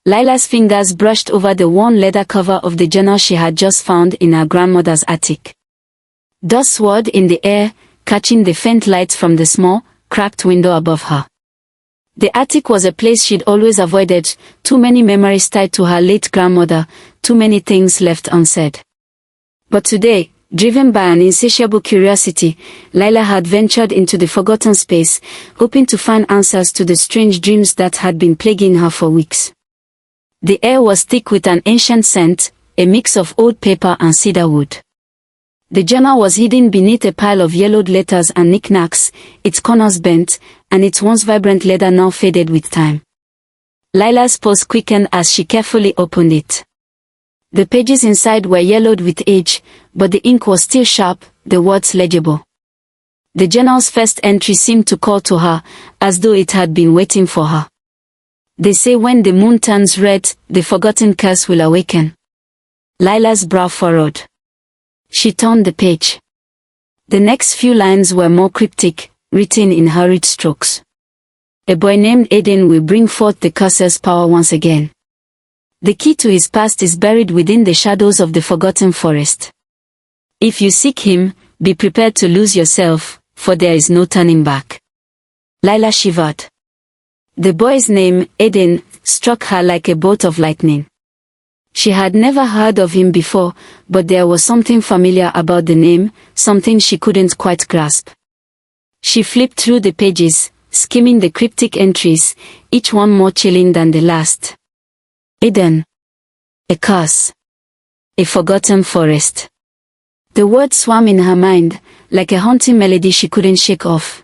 Lila's fingers brushed over the worn leather cover of the journal she had just found in her grandmother's attic. Dust swirled in the air, catching the faint light from the small, cracked window above her. The attic was a place she'd always avoided, too many memories tied to her late grandmother, too many things left unsaid. But today, driven by an insatiable curiosity, Lila had ventured into the forgotten space, hoping to find answers to the strange dreams that had been plaguing her for weeks. The air was thick with an ancient scent, a mix of old paper and cedar wood. The journal was hidden beneath a pile of yellowed letters and knickknacks, its corners bent, and its once vibrant leather now faded with time. Lila's pulse quickened as she carefully opened it. The pages inside were yellowed with age, but the ink was still sharp, the words legible. The journal's first entry seemed to call to her, as though it had been waiting for her. They say when the moon turns red, the forgotten curse will awaken. Lila's brow furrowed. She turned the page. The next few lines were more cryptic, written in hurried strokes. A boy named Aidan will bring forth the curse's power once again. The key to his past is buried within the shadows of the forgotten forest. If you seek him, be prepared to lose yourself, for there is no turning back. Lila shivered. The boy's name, Aidan, struck her like a bolt of lightning. She had never heard of him before, but there was something familiar about the name, something she couldn't quite grasp. She flipped through the pages, skimming the cryptic entries, each one more chilling than the last. Aidan. A curse. A forgotten forest. The words swam in her mind, like a haunting melody she couldn't shake off.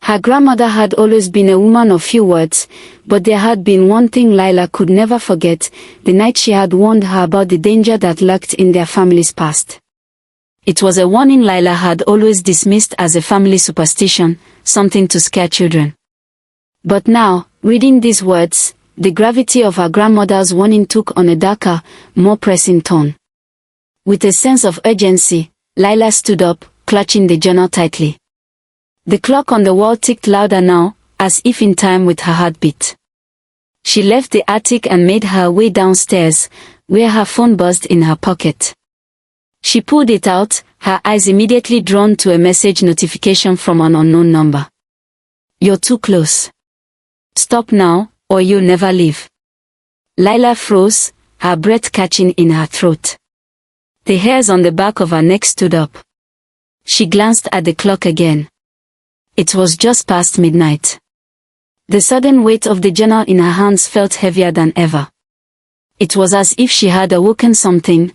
Her grandmother had always been a woman of few words, but there had been one thing Lila could never forget, the night she had warned her about the danger that lurked in their family's past. It was a warning Lila had always dismissed as a family superstition, something to scare children. But now, reading these words, the gravity of her grandmother's warning took on a darker, more pressing tone. With a sense of urgency, Lila stood up, clutching the journal tightly. The clock on the wall ticked louder now, as if in time with her heartbeat. She left the attic and made her way downstairs, where her phone buzzed in her pocket. She pulled it out, her eyes immediately drawn to a message notification from an unknown number. "You're too close. Stop now, or you'll never leave." Lila froze, her breath catching in her throat. The hairs on the back of her neck stood up. She glanced at the clock again. It was just past midnight. The sudden weight of the journal in her hands felt heavier than ever. It was as if she had awoken something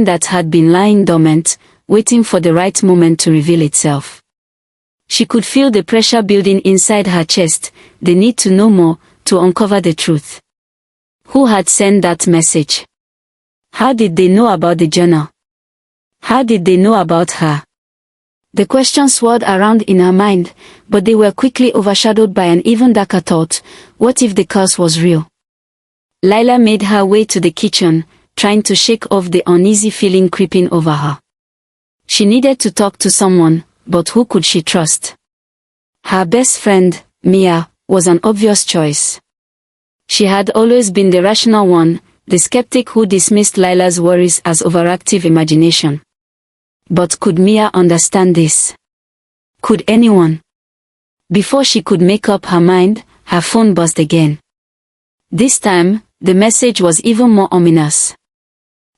that had been lying dormant, waiting for the right moment to reveal itself. She could feel the pressure building inside her chest, the need to know more, to uncover the truth. Who had sent that message? How did they know about the journal? How did they know about her? The questions swirled around in her mind, but they were quickly overshadowed by an even darker thought: what if the curse was real? Lila made her way to the kitchen, trying to shake off the uneasy feeling creeping over her. She needed to talk to someone, but who could she trust? Her best friend, Mia, was an obvious choice. She had always been the rational one, the skeptic who dismissed Lila's worries as overactive imagination. But could Mia understand this? Could anyone? Before she could make up her mind, her phone buzzed again. This time, the message was even more ominous.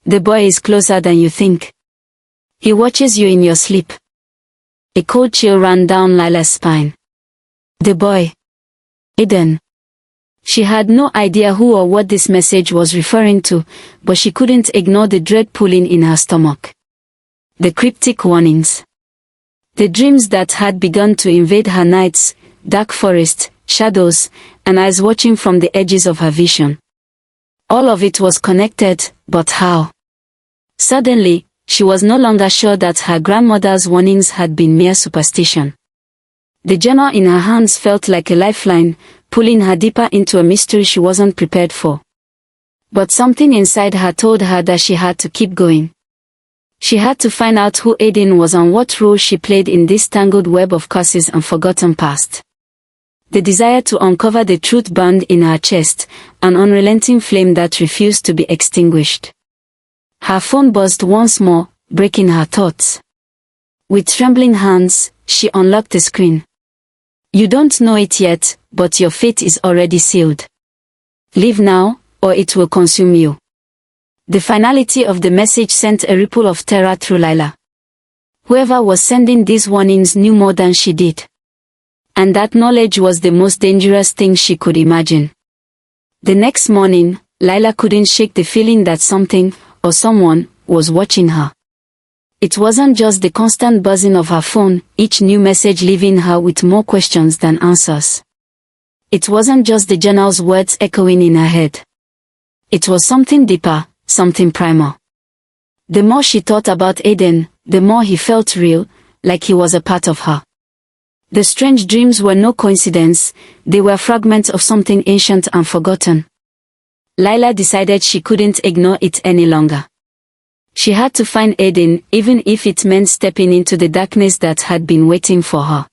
"The boy is closer than you think. He watches you in your sleep." A cold chill ran down Lila's spine. The boy. Aidan. She had no idea who or what this message was referring to, but she couldn't ignore the dread pulling in her stomach. The cryptic warnings. The dreams that had begun to invade her nights, dark forest, shadows, and eyes watching from the edges of her vision. All of it was connected, but how? Suddenly, she was no longer sure that her grandmother's warnings had been mere superstition. The journal in her hands felt like a lifeline, pulling her deeper into a mystery she wasn't prepared for. But something inside her told her that she had to keep going. She had to find out who Aidan was and what role she played in this tangled web of curses and forgotten past. The desire to uncover the truth burned in her chest, an unrelenting flame that refused to be extinguished. Her phone buzzed once more, breaking her thoughts. With trembling hands, she unlocked the screen. You don't know it yet, but your fate is already sealed. Leave now, or it will consume you. The finality of the message sent a ripple of terror through Lila. Whoever was sending these warnings knew more than she did. And that knowledge was the most dangerous thing she could imagine. The next morning, Lila couldn't shake the feeling that something, or someone, was watching her. It wasn't just the constant buzzing of her phone, each new message leaving her with more questions than answers. It wasn't just the journal's words echoing in her head. It was something deeper, something primal. The more she thought about Aidan, the more he felt real, like he was a part of her. The strange dreams were no coincidence, they were fragments of something ancient and forgotten. Lila decided she couldn't ignore it any longer. She had to find Aidan, even if it meant stepping into the darkness that had been waiting for her.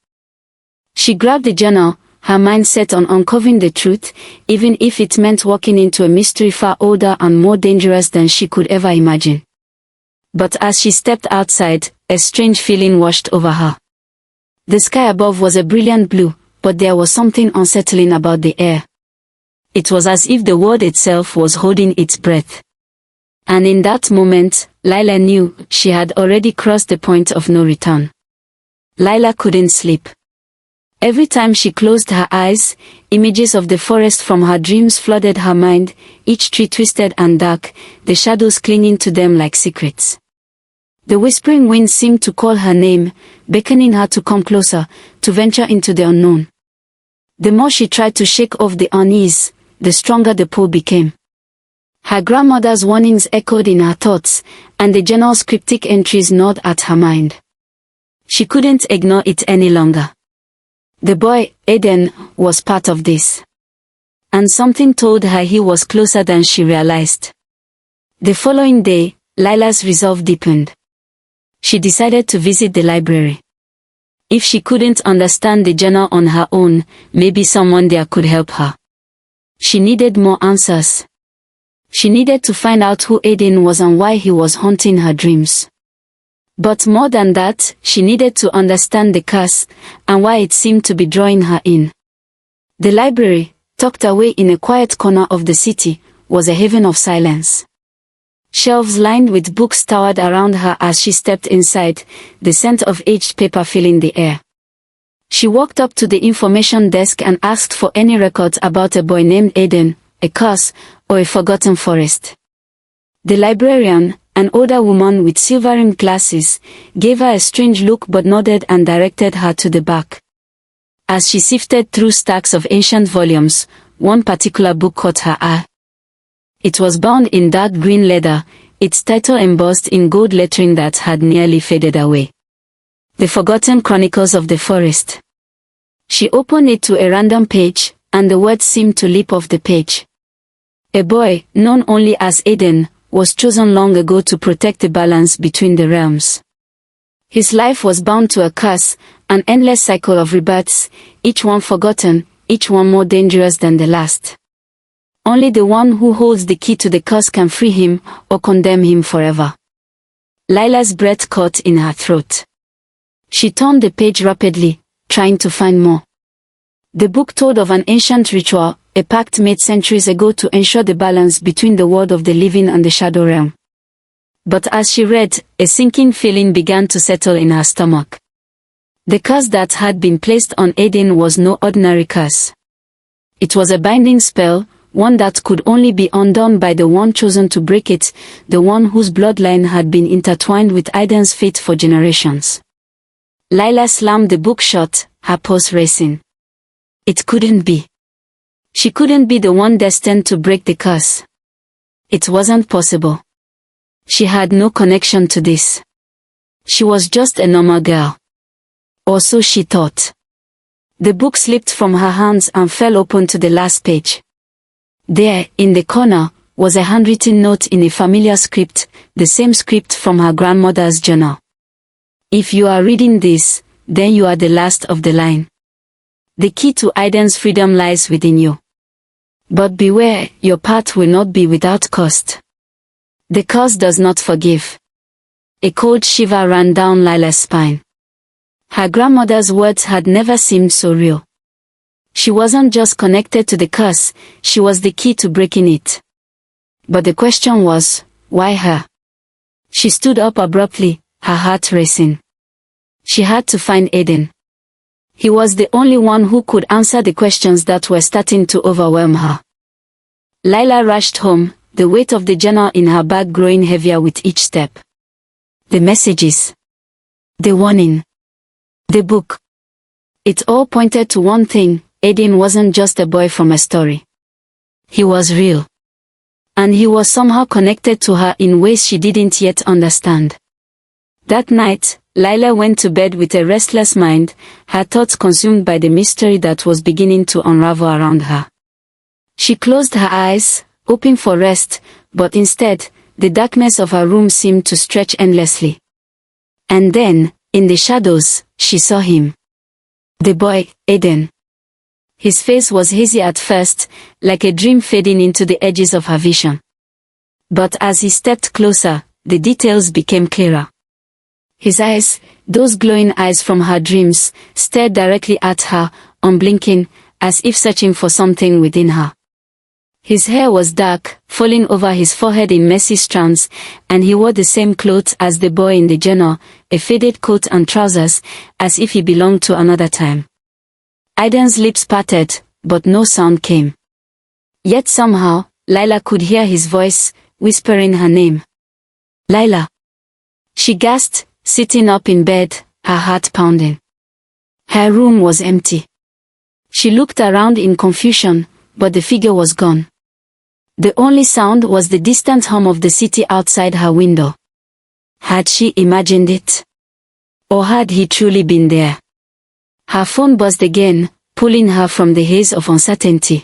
She grabbed the journal, her mind set on uncovering the truth, even if it meant walking into a mystery far older and more dangerous than she could ever imagine. But as she stepped outside, a strange feeling washed over her. The sky above was a brilliant blue, but there was something unsettling about the air. It was as if the world itself was holding its breath. And in that moment, Lila knew she had already crossed the point of no return. Lila couldn't sleep. Every time she closed her eyes, images of the forest from her dreams flooded her mind, each tree twisted and dark, the shadows clinging to them like secrets. The whispering wind seemed to call her name, beckoning her to come closer, to venture into the unknown. The more she tried to shake off the unease, the stronger the pull became. Her grandmother's warnings echoed in her thoughts, and the journal's cryptic entries gnawed at her mind. She couldn't ignore it any longer. The boy, Aidan, was part of this. And something told her he was closer than she realized. The following day, Lila's resolve deepened. She decided to visit the library. If she couldn't understand the journal on her own, maybe someone there could help her. She needed more answers. She needed to find out who Aidan was and why he was haunting her dreams. But more than that, she needed to understand the curse, and why it seemed to be drawing her in. The library, tucked away in a quiet corner of the city, was a haven of silence. Shelves lined with books towered around her as she stepped inside, the scent of aged paper filling the air. She walked up to the information desk and asked for any records about a boy named Aidan, a curse, or a forgotten forest. The librarian, an older woman with silver-rimmed glasses, gave her a strange look but nodded and directed her to the back. As she sifted through stacks of ancient volumes, one particular book caught her eye. It was bound in dark green leather, its title embossed in gold lettering that had nearly faded away. The Forgotten Chronicles of the Forest. She opened it to a random page, and the words seemed to leap off the page. A boy, known only as Aidan, was chosen long ago to protect the balance between the realms. His life was bound to a curse, an endless cycle of rebirths, each one forgotten, each one more dangerous than the last. Only the one who holds the key to the curse can free him, or condemn him forever. Lila's breath caught in her throat. She turned the page rapidly, trying to find more. The book told of an ancient ritual, a pact made centuries ago to ensure the balance between the world of the living and the shadow realm. But as she read, a sinking feeling began to settle in her stomach. The curse that had been placed on Aidan was no ordinary curse. It was a binding spell, one that could only be undone by the one chosen to break it, the one whose bloodline had been intertwined with Aidan's fate for generations. Lila slammed the book shut, her pulse racing. It couldn't be. She couldn't be the one destined to break the curse. It wasn't possible. She had no connection to this. She was just a normal girl. Or so she thought. The book slipped from her hands and fell open to the last page. There, in the corner, was a handwritten note in a familiar script, the same script from her grandmother's journal. If you are reading this, then you are the last of the line. The key to Aidan's freedom lies within you. But beware, your path will not be without cost. The curse does not forgive. A cold shiver ran down Lila's spine. Her grandmother's words had never seemed so real. She wasn't just connected to the curse, she was the key to breaking it. But the question was, why her? She stood up abruptly, her heart racing. She had to find Aidan. He was the only one who could answer the questions that were starting to overwhelm her. Lila rushed home, the weight of the journal in her bag growing heavier with each step. The messages. The warning. The book. It all pointed to one thing: Aidan wasn't just a boy from a story. He was real. And he was somehow connected to her in ways she didn't yet understand. That night, Lila went to bed with a restless mind, her thoughts consumed by the mystery that was beginning to unravel around her. She closed her eyes, hoping for rest, but instead, the darkness of her room seemed to stretch endlessly. And then, in the shadows, she saw him. The boy, Aidan. His face was hazy at first, like a dream fading into the edges of her vision. But as he stepped closer, the details became clearer. His eyes, those glowing eyes from her dreams, stared directly at her, unblinking, as if searching for something within her. His hair was dark, falling over his forehead in messy strands, and he wore the same clothes as the boy in the journal, a faded coat and trousers, as if he belonged to another time. Aidan's lips parted, but no sound came. Yet somehow, Lila could hear his voice, whispering her name. Lila. She gasped, sitting up in bed, her heart pounding. Her room was empty. She looked around in confusion, but the figure was gone. The only sound was the distant hum of the city outside her window. Had she imagined it? Or had he truly been there? Her phone buzzed again, pulling her from the haze of uncertainty.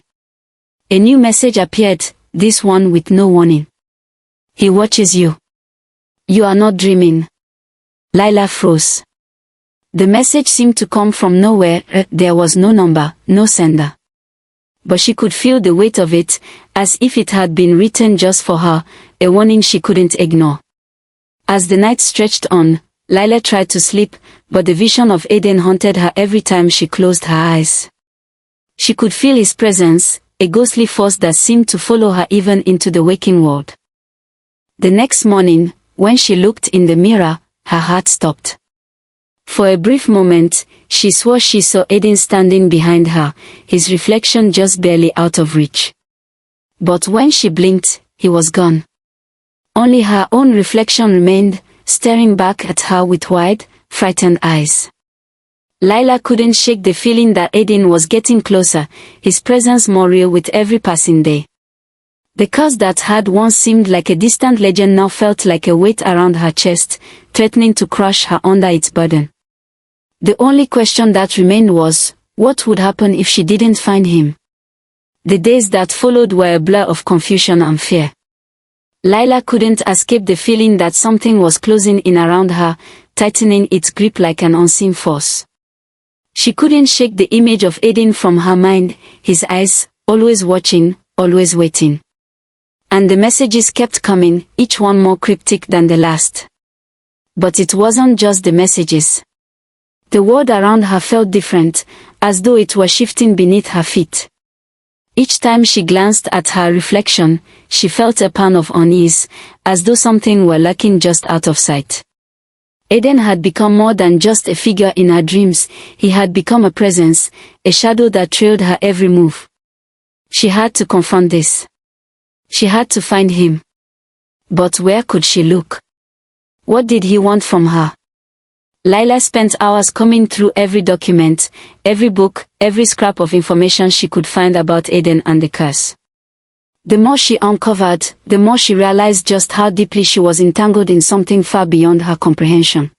A new message appeared, this one with no warning. He watches you. You are not dreaming. Lila froze. The message seemed to come from nowhere, there was no number, no sender. But she could feel the weight of it, as if it had been written just for her, a warning she couldn't ignore. As the night stretched on, Lila tried to sleep, but the vision of Aidan haunted her every time she closed her eyes. She could feel his presence, a ghostly force that seemed to follow her even into the waking world. The next morning, when she looked in the mirror, her heart stopped. For a brief moment, she swore she saw Aidan standing behind her, his reflection just barely out of reach. But when she blinked, he was gone. Only her own reflection remained, staring back at her with wide, frightened eyes. Lila couldn't shake the feeling that Aidan was getting closer, his presence more real with every passing day. The curse that had once seemed like a distant legend now felt like a weight around her chest, threatening to crush her under its burden. The only question that remained was, what would happen if she didn't find him? The days that followed were a blur of confusion and fear. Lila couldn't escape the feeling that something was closing in around her, tightening its grip like an unseen force. She couldn't shake the image of Aidan from her mind, his eyes, always watching, always waiting. And the messages kept coming, each one more cryptic than the last. But it wasn't just the messages. The world around her felt different, as though it were shifting beneath her feet. Each time she glanced at her reflection, she felt a pang of unease, as though something were lurking just out of sight. Aidan had become more than just a figure in her dreams, he had become a presence, a shadow that trailed her every move. She had to confront this. She had to find him. But where could she look? What did he want from her? Lila spent hours combing through every document, every book, every scrap of information she could find about Aidan and the curse. The more she uncovered, the more she realized just how deeply she was entangled in something far beyond her comprehension.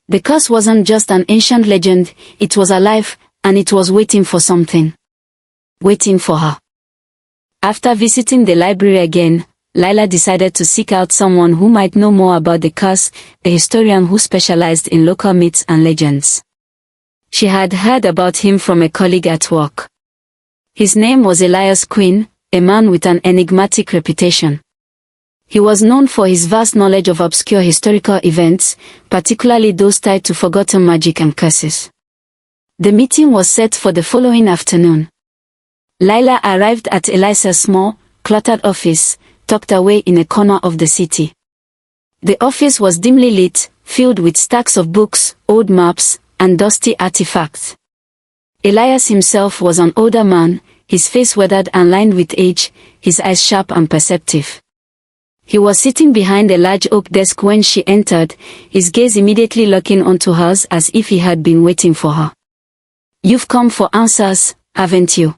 The curse wasn't just an ancient legend, it was alive, and it was waiting for something. Waiting for her. After visiting the library again, Lila decided to seek out someone who might know more about the curse, a historian who specialized in local myths and legends. She had heard about him from a colleague at work. His name was Elias Quinn, a man with an enigmatic reputation. He was known for his vast knowledge of obscure historical events, particularly those tied to forgotten magic and curses. The meeting was set for the following afternoon. Lila arrived at Elias's small, cluttered office, tucked away in a corner of the city. The office was dimly lit, filled with stacks of books, old maps, and dusty artifacts. Elias himself was an older man, his face weathered and lined with age, his eyes sharp and perceptive. He was sitting behind a large oak desk when she entered, his gaze immediately locking onto hers as if he had been waiting for her. "You've come for answers, haven't you?"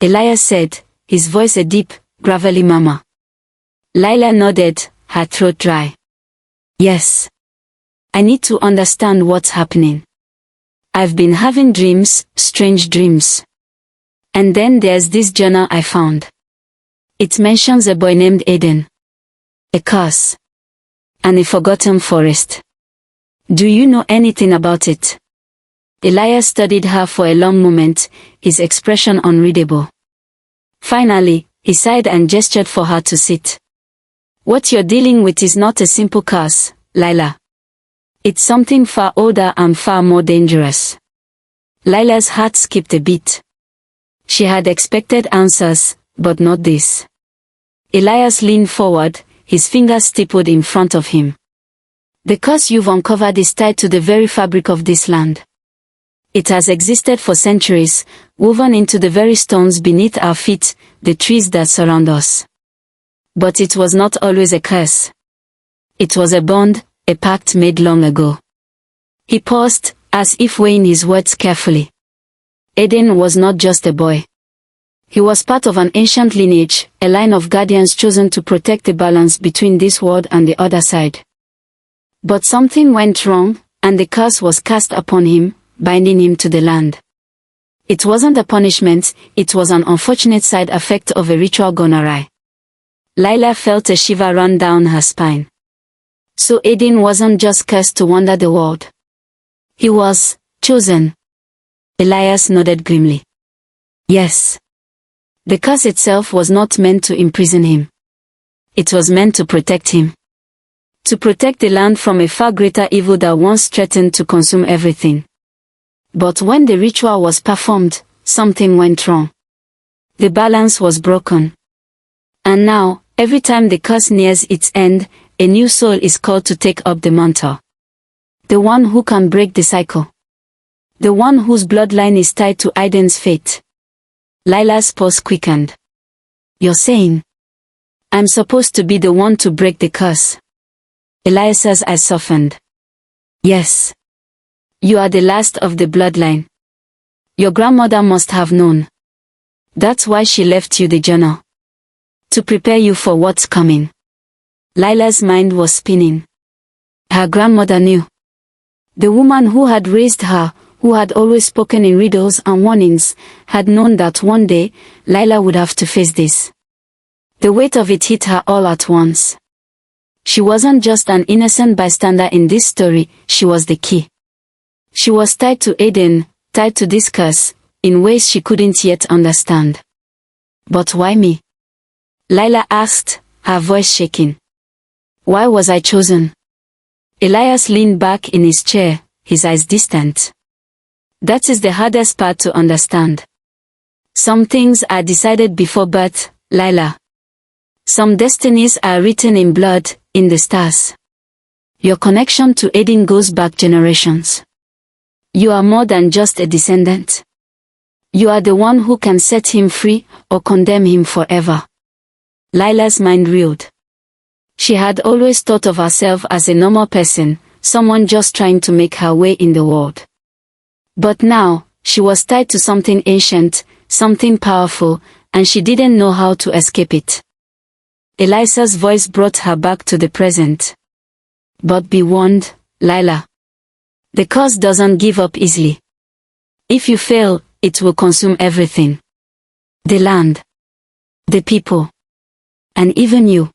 Elias said, his voice a deep, gravelly murmur. Lila nodded, her throat dry. "Yes. I need to understand what's happening. I've been having dreams, strange dreams. And then there's this journal I found. It mentions a boy named Aidan. A curse. And a forgotten forest. Do you know anything about it?" Elias studied her for a long moment, his expression unreadable. Finally, he sighed and gestured for her to sit. "What you're dealing with is not a simple curse, Lila. It's something far older and far more dangerous." Lila's heart skipped a beat. She had expected answers, but not this. Elias leaned forward, his fingers stippled in front of him. "The curse you've uncovered is tied to the very fabric of this land. It has existed for centuries, woven into the very stones beneath our feet, the trees that surround us. But it was not always a curse. It was a bond, a pact made long ago." He paused, as if weighing his words carefully. Aidan was not just a boy. He was part of an ancient lineage, a line of guardians chosen to protect the balance between this world and the other side. But something went wrong, and the curse was cast upon him, binding him to the land. It wasn't a punishment, it was an unfortunate side effect of a ritual gone awry. Lila felt a shiver run down her spine. So Aidan wasn't just cursed to wander the world. He was chosen. Elias nodded grimly. Yes. The curse itself was not meant to imprison him. It was meant to protect him. To protect the land from a far greater evil that once threatened to consume everything. But when the ritual was performed, something went wrong. The balance was broken. And now, every time the curse nears its end, a new soul is called to take up the mantle. The one who can break the cycle. The one whose bloodline is tied to Aidan's fate. Lila's pulse quickened. "You're saying I'm supposed to be the one to break the curse?" Elias's eyes softened. "Yes. You are the last of the bloodline. Your grandmother must have known. That's why she left you the journal. To prepare you for what's coming." Lila's mind was spinning. Her grandmother knew. The woman who had raised her, who had always spoken in riddles and warnings, had known that one day, Lila would have to face this. The weight of it hit her all at once. She wasn't just an innocent bystander in this story, she was the key. She was tied to Aidan, tied to this curse, in ways she couldn't yet understand. "But why me?" Lila asked, her voice shaking. "Why was I chosen?" Elias leaned back in his chair, his eyes distant. "That is the hardest part to understand. Some things are decided before birth, Lila. Some destinies are written in blood, in the stars. Your connection to Aidan goes back generations. You are more than just a descendant. You are the one who can set him free, or condemn him forever." Lila's mind reeled. She had always thought of herself as a normal person, someone just trying to make her way in the world. But now, she was tied to something ancient, something powerful, and she didn't know how to escape it. Elias's voice brought her back to the present. "But be warned, Lila. The curse doesn't give up easily. If you fail, it will consume everything. The land. The people. And even you."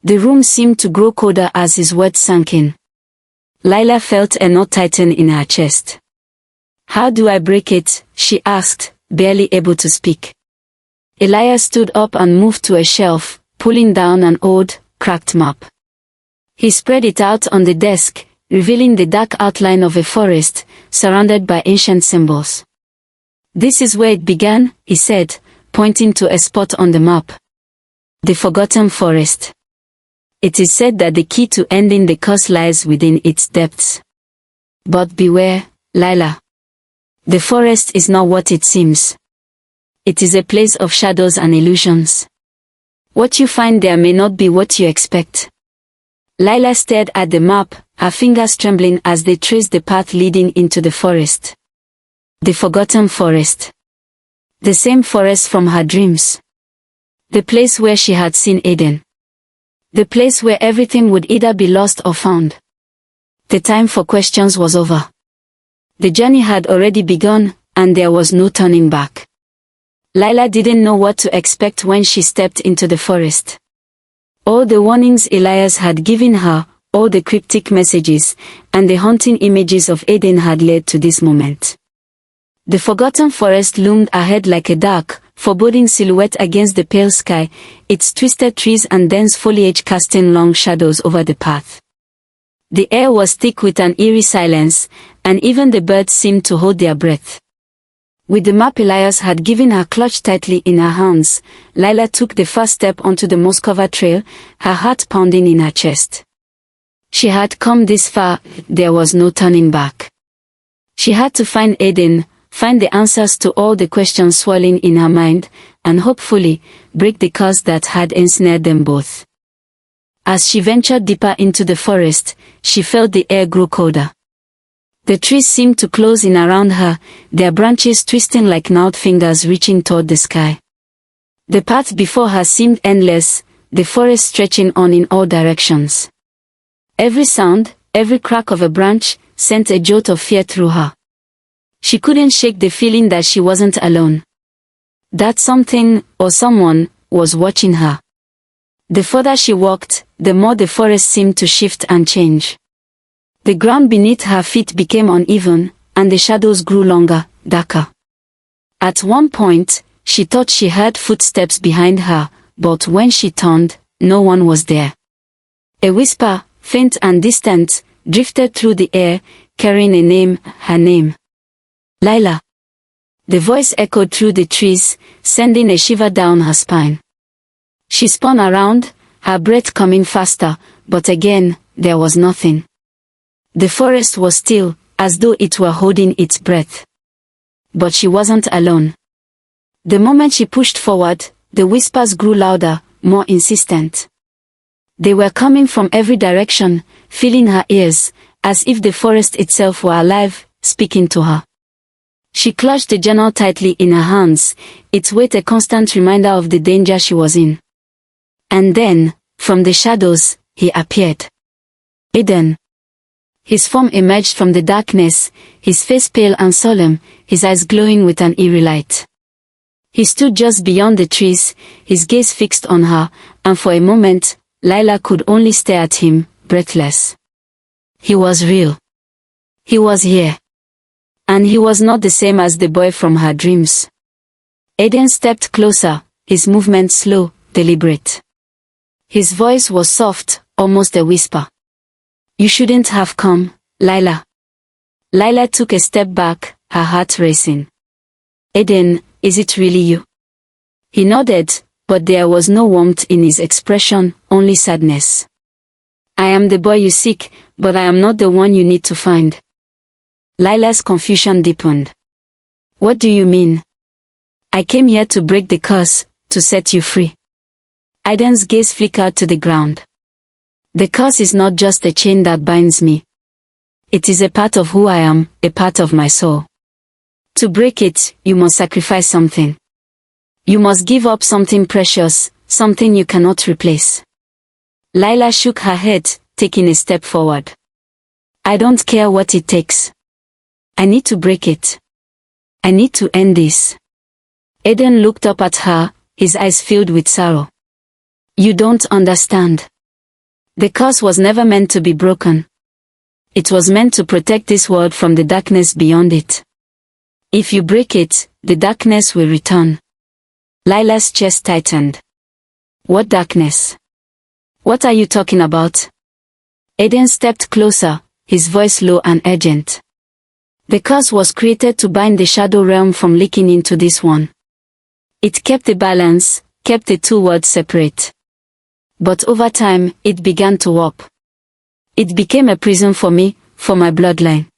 The room seemed to grow colder as his words sank in. Lila felt a knot tighten in her chest. How do I break it? She asked, barely able to speak. Elias stood up and moved to a shelf, pulling down an old, cracked map. He spread it out on the desk, revealing the dark outline of a forest, surrounded by ancient symbols. This is where it began, he said, pointing to a spot on the map. The Forgotten Forest. It is said that the key to ending the curse lies within its depths. But beware, Lila. The forest is not what it seems. It is a place of shadows and illusions. What you find there may not be what you expect. Lila stared at the map, her fingers trembling as they traced the path leading into the forest. The Forgotten Forest. The same forest from her dreams. The place where she had seen Aidan. The place where everything would either be lost or found. The time for questions was over. The journey had already begun, and there was no turning back. Lila didn't know what to expect when she stepped into the forest. All the warnings Elias had given her, all the cryptic messages, and the haunting images of Aidan had led to this moment. The Forgotten Forest loomed ahead like a dark, foreboding silhouette against the pale sky, its twisted trees and dense foliage casting long shadows over the path. The air was thick with an eerie silence, and even the birds seemed to hold their breath. With the map Elias had given her clutched tightly in her hands, Lila took the first step onto the moss-covered trail, her heart pounding in her chest. She had come this far, there was no turning back. She had to find Aidan, find the answers to all the questions swirling in her mind, and hopefully, break the curse that had ensnared them both. As she ventured deeper into the forest, she felt the air grow colder. The trees seemed to close in around her, their branches twisting like gnarled fingers reaching toward the sky. The path before her seemed endless, the forest stretching on in all directions. Every sound, every crack of a branch, sent a jolt of fear through her. She couldn't shake the feeling that she wasn't alone. That something, or someone, was watching her. The further she walked, the more the forest seemed to shift and change. The ground beneath her feet became uneven, and the shadows grew longer, darker. At one point, she thought she heard footsteps behind her, but when she turned, no one was there. A whisper, faint and distant, drifted through the air, carrying a name, her name. Lila. The voice echoed through the trees, sending a shiver down her spine. She spun around, her breath coming faster, but again, there was nothing. The forest was still, as though it were holding its breath. But she wasn't alone. The moment she pushed forward, the whispers grew louder, more insistent. They were coming from every direction, filling her ears, as if the forest itself were alive, speaking to her. She clutched the journal tightly in her hands, its weight a constant reminder of the danger she was in. And then, from the shadows, he appeared. Aidan. His form emerged from the darkness, his face pale and solemn, his eyes glowing with an eerie light. He stood just beyond the trees, his gaze fixed on her, and for a moment, Lila could only stare at him, breathless. He was real. He was here. And he was not the same as the boy from her dreams. Aidan stepped closer, his movement slow, deliberate. His voice was soft, almost a whisper. You shouldn't have come, Lila. Lila took a step back, her heart racing. Aidan, is it really you? He nodded, but there was no warmth in his expression, only sadness. I am the boy you seek, but I am not the one you need to find. Lila's confusion deepened. What do you mean? I came here to break the curse, to set you free. Aidan's gaze flickered to the ground. The curse is not just a chain that binds me. It is a part of who I am, a part of my soul. To break it, you must sacrifice something. You must give up something precious, something you cannot replace. Lila shook her head, taking a step forward. I don't care what it takes. I need to break it. I need to end this. Aidan looked up at her, his eyes filled with sorrow. You don't understand. The curse was never meant to be broken. It was meant to protect this world from the darkness beyond it. If you break it, the darkness will return. Lila's chest tightened. What darkness? What are you talking about? Aidan stepped closer, his voice low and urgent. The curse was created to bind the shadow realm from leaking into this one. It kept the balance, kept the two worlds separate. But over time, it began to warp. It became a prison for me, for my bloodline.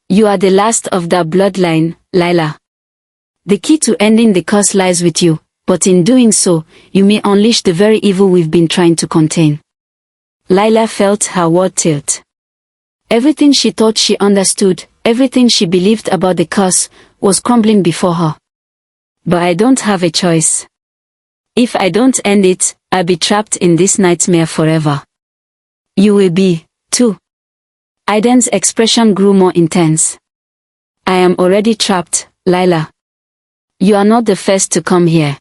You are the last of that bloodline, Lila. The key to ending the curse lies with you, but in doing so, you may unleash the very evil we've been trying to contain. Lila felt her world tilt. Everything she thought she understood, everything she believed about the curse, was crumbling before her. But I don't have a choice. If I don't end it, I'll be trapped in this nightmare forever. You will be, too. Aidan's expression grew more intense. I am already trapped, Lila. You are not the first to come here.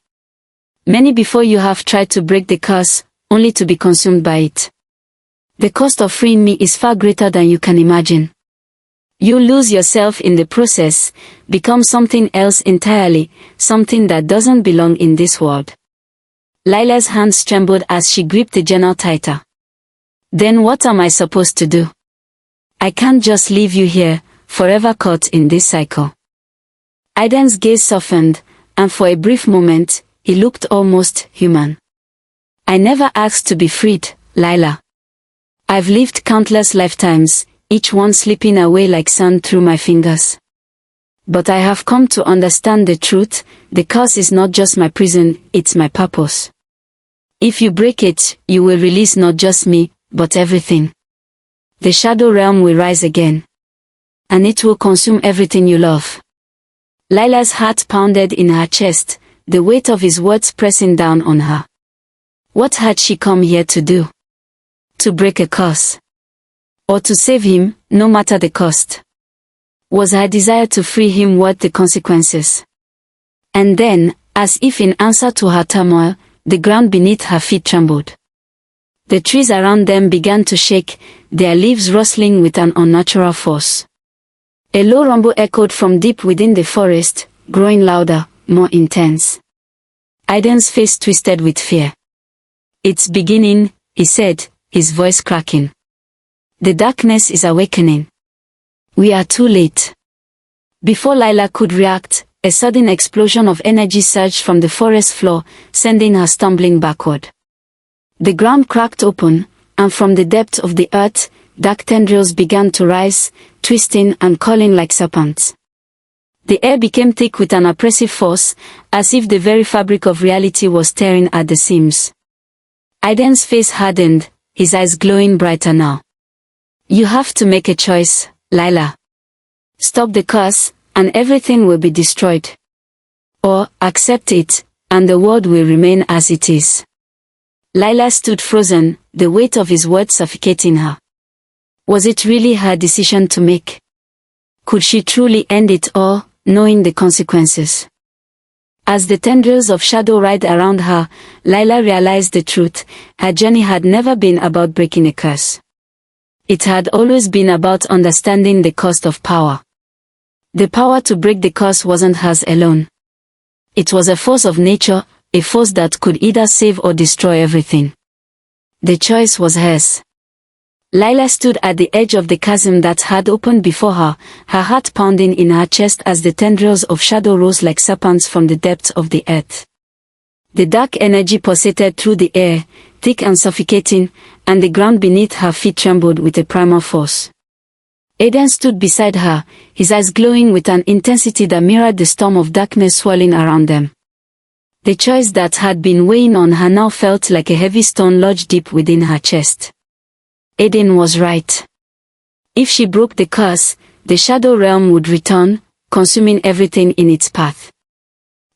Many before you have tried to break the curse, only to be consumed by it. The cost of freeing me is far greater than you can imagine. You lose yourself in the process, become something else entirely, something that doesn't belong in this world. Lila's hands trembled as she gripped the journal tighter. Then what am I supposed to do? I can't just leave you here, forever caught in this cycle. Aidan's gaze softened, and for a brief moment, he looked almost human. I never asked to be freed, Lila. I've lived countless lifetimes, each one slipping away like sand through my fingers. But I have come to understand the truth, the curse is not just my prison, it's my purpose. If you break it, you will release not just me, but everything. The shadow realm will rise again. And it will consume everything you love. Lila's heart pounded in her chest, the weight of his words pressing down on her. What had she come here to do? To break a curse? Or to save him, no matter the cost? Was her desire to free him worth the consequences? And then, as if in answer to her turmoil, the ground beneath her feet trembled. The trees around them began to shake, their leaves rustling with an unnatural force. A low rumble echoed from deep within the forest, growing louder, more intense. Aidan's face twisted with fear. It's beginning, he said, his voice cracking. The darkness is awakening. We are too late. Before Lila could react, a sudden explosion of energy surged from the forest floor, sending her stumbling backward. The ground cracked open, and from the depth of the earth, dark tendrils began to rise, twisting and curling like serpents. The air became thick with an oppressive force, as if the very fabric of reality was tearing at the seams. Aidan's face hardened, his eyes glowing brighter now. You have to make a choice, Lila. Stop the curse, and everything will be destroyed. Or, accept it, and the world will remain as it is. Lila stood frozen, the weight of his words suffocating her. Was it really her decision to make? Could she truly end it all, knowing the consequences? As the tendrils of shadow writhed around her, Lila realized the truth. Her journey had never been about breaking a curse. It had always been about understanding the cost of power. The power to break the curse wasn't hers alone. It was a force of nature, a force that could either save or destroy everything. The choice was hers. Lila stood at the edge of the chasm that had opened before her, her heart pounding in her chest as the tendrils of shadow rose like serpents from the depths of the earth. The dark energy pulsated through the air, thick and suffocating, and the ground beneath her feet trembled with a primal force. Aidan stood beside her, his eyes glowing with an intensity that mirrored the storm of darkness swirling around them. The choice that had been weighing on her now felt like a heavy stone lodged deep within her chest. Aidan was right. If she broke the curse, the shadow realm would return, consuming everything in its path.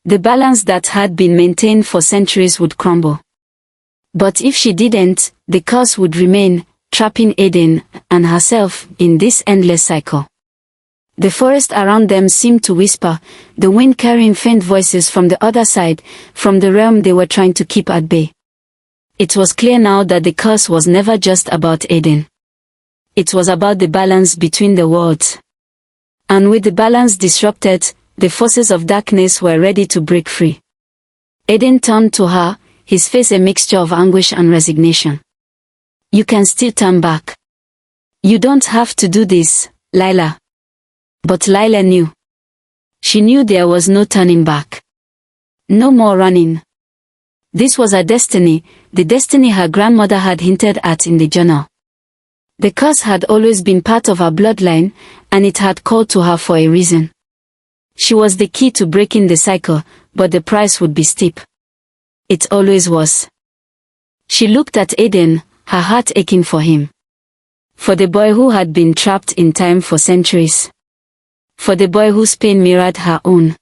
The balance that had been maintained for centuries would crumble. But if she didn't, the curse would remain, trapping Aidan and herself in this endless cycle. The forest around them seemed to whisper, the wind carrying faint voices from the other side, from the realm they were trying to keep at bay. It was clear now that the curse was never just about Aidan. It was about the balance between the worlds. And with the balance disrupted, the forces of darkness were ready to break free. Aidan turned to her, his face a mixture of anguish and resignation. You can still turn back. You don't have to do this, Lila. But Lila knew. She knew there was no turning back. No more running. This was her destiny, the destiny her grandmother had hinted at in the journal. The curse had always been part of her bloodline, and it had called to her for a reason. She was the key to breaking the cycle, but the price would be steep. It always was. She looked at Aidan, her heart aching for him. For the boy who had been trapped in time for centuries. For the boy whose pain mirrored her own.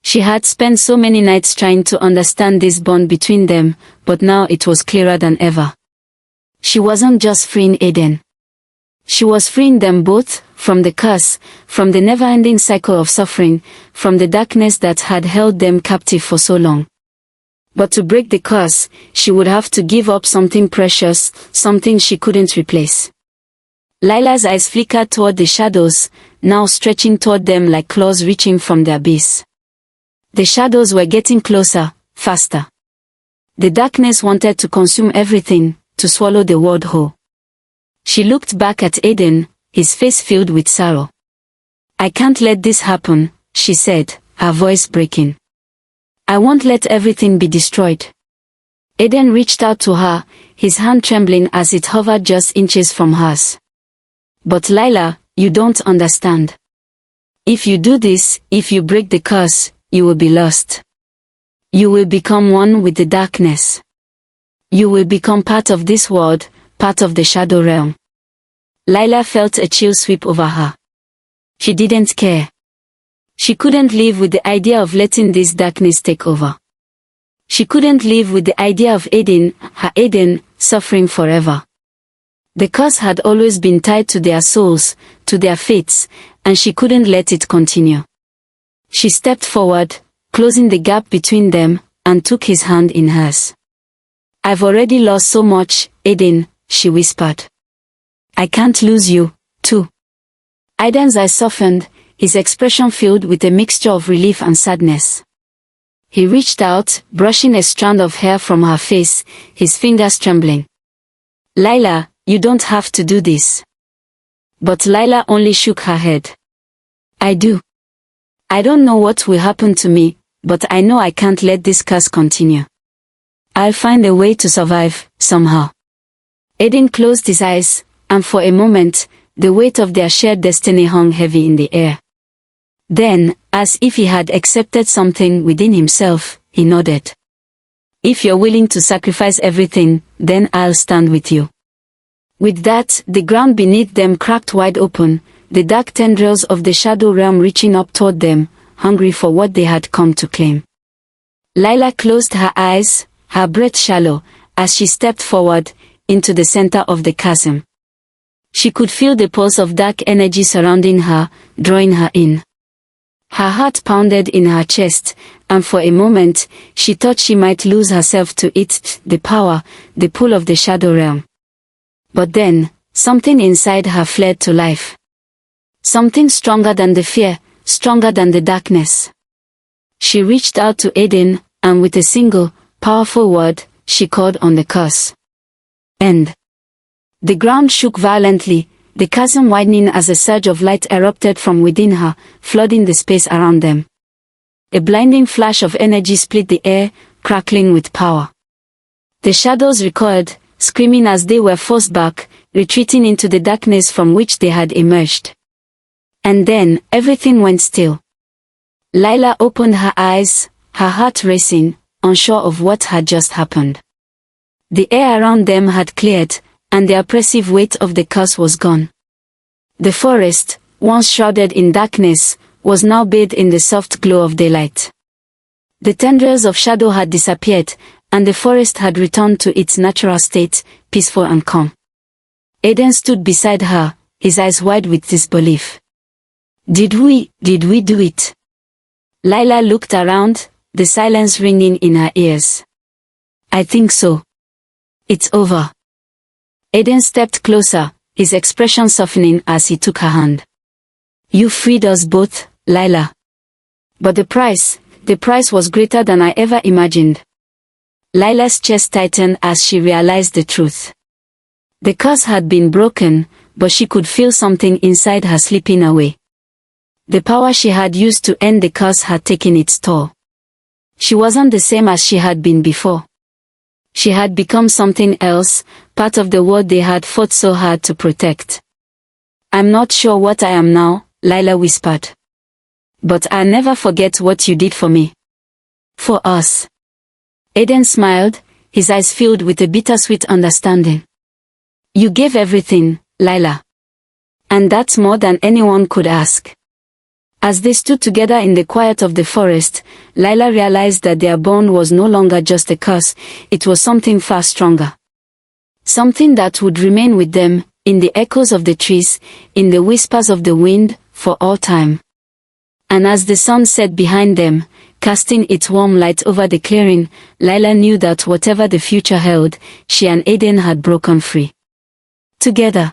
She had spent so many nights trying to understand this bond between them, but now it was clearer than ever. She wasn't just freeing Aidan. She was freeing them both, from the curse, from the never-ending cycle of suffering, from the darkness that had held them captive for so long. But to break the curse, she would have to give up something precious, something she couldn't replace. Lila's eyes flickered toward the shadows, now stretching toward them like claws reaching from the abyss. The shadows were getting closer, faster. The darkness wanted to consume everything, to swallow the world whole. She looked back at Aidan, his face filled with sorrow. I can't let this happen, she said, her voice breaking. I won't let everything be destroyed. Aidan reached out to her, his hand trembling as it hovered just inches from hers. But Lila, you don't understand. If you do this, if you break the curse, you will be lost. You will become one with the darkness. You will become part of this world, part of the shadow realm. Lila felt a chill sweep over her. She didn't care. She couldn't live with the idea of letting this darkness take over. She couldn't live with the idea of Aidan, her Aidan, suffering forever. The curse had always been tied to their souls, to their fates, and she couldn't let it continue. She stepped forward, closing the gap between them, and took his hand in hers. I've already lost so much, Aidan, she whispered. I can't lose you, too. Aidan's eyes softened, his expression filled with a mixture of relief and sadness. He reached out, brushing a strand of hair from her face, his fingers trembling. Lila, you don't have to do this. But Lila only shook her head. I do. I don't know what will happen to me, but I know I can't let this curse continue. I'll find a way to survive, somehow. Aidan closed his eyes, and for a moment, the weight of their shared destiny hung heavy in the air. Then, as if he had accepted something within himself, he nodded. If you're willing to sacrifice everything, then I'll stand with you. With that, the ground beneath them cracked wide open, the dark tendrils of the shadow realm reaching up toward them, hungry for what they had come to claim. Lila closed her eyes, her breath shallow, as she stepped forward, into the center of the chasm. She could feel the pulse of dark energy surrounding her, drawing her in. Her heart pounded in her chest, and for a moment, she thought she might lose herself to it, the power, the pull of the shadow realm. But then, something inside her flared to life. Something stronger than the fear, stronger than the darkness. She reached out to Aidan, and with a single, powerful word, she called on the curse. End. The ground shook violently, the chasm widening as a surge of light erupted from within her, flooding the space around them. A blinding flash of energy split the air, crackling with power. The shadows recoiled, screaming as they were forced back, retreating into the darkness from which they had emerged. And then, everything went still. Lila opened her eyes, her heart racing, unsure of what had just happened. The air around them had cleared, and the oppressive weight of the curse was gone. The forest, once shrouded in darkness, was now bathed in the soft glow of daylight. The tendrils of shadow had disappeared, and the forest had returned to its natural state, peaceful and calm. Aidan stood beside her, his eyes wide with disbelief. Did we do it? Lila looked around, the silence ringing in her ears. I think so. It's over. Aidan stepped closer, his expression softening as he took her hand. You freed us both, Lila. But the price was greater than I ever imagined. Lila's chest tightened as she realized the truth. The curse had been broken, but she could feel something inside her slipping away. The power she had used to end the curse had taken its toll. She wasn't the same as she had been before. She had become something else, part of the world they had fought so hard to protect. I'm not sure what I am now, Lila whispered. But I'll never forget what you did for me. For us. Aidan smiled, his eyes filled with a bittersweet understanding. You gave everything, Lila. And that's more than anyone could ask. As they stood together in the quiet of the forest, Lila realized that their bond was no longer just a curse, it was something far stronger. Something that would remain with them, in the echoes of the trees, in the whispers of the wind, for all time. And as the sun set behind them, casting its warm light over the clearing, Lila knew that whatever the future held, she and Aidan had broken free. Together.